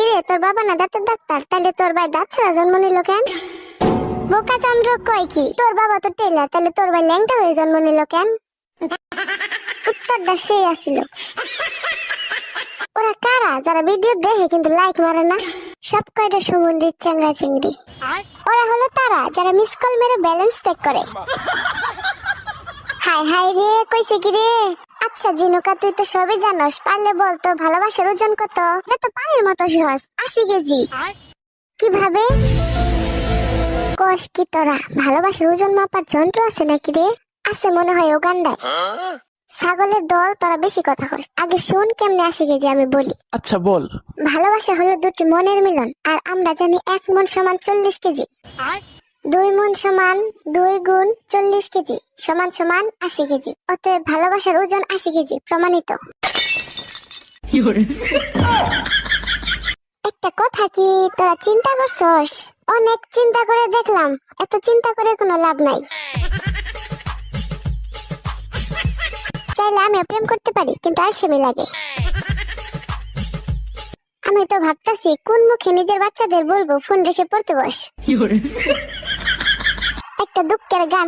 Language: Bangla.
কিরে তোর বাবা না দাঁতের ডাক্তার, তাহলে তোর ভাই দাঁত ছাড়া জন্ম নিল কেন? বোকা চন্দ্র কয় কি তোর বাবা তো টেলার, তাহলে তোর ভাই ল্যাংটা হয়ে জন্ম নিল কেন? উত্তরটা সেই আসিল। ওরা কারা যারা ভিডিও দেখে কিন্তু লাইক মারে না? সব কয়টা সম্বন্ধে চাঙ্গা চিংড়ি। ওরা হলো তারা যারা মিস কল মেরে ব্যালেন্স চেক করে। হাই হাই রে, কইছে কি রে? আচ্ছা জিনুকা, তুই তো সবই জানোস, পারলে বলতো ভালোবাসার ওজন কত? এটা তো পানির মতো সহজ, 80 কেজি। কিভাবে কস কি তোরা? ভালোবাসার ওজন মাপার যন্ত্র আছে নাকি রে? আছে মনে হয় উগান্ডায়। ছাগলের দল, তোরা বেশি কথা কস। আগে শোন কেমনে 80 কেজি আমি বলি। আচ্ছা বল। ভালোবাসা হলো দুটি মনের মিলন, আর আমরা জানি 1 মন সমান 40 কেজি। 2 মন সমান 2 গুণ 40 কেজি সমান সমান 80 কেজি। অতএব ভালোবাসার ওজন 80 কেজি, প্রমাণিত। একটা কথা কি তোরা চিন্তা করছস? অনেক চিন্তা করে দেখলাম, এত চিন্তা করে কোনো লাভ নাই। চাইলে আমি প্রেম করতে পারি, কিন্তু আলসেমি লাগে। আমি তো ভাবতাছি কোন মুখে নিজের বাচ্চাদের বলবো ফোন রেখে পড়তে বস। একটা দুঃখের গান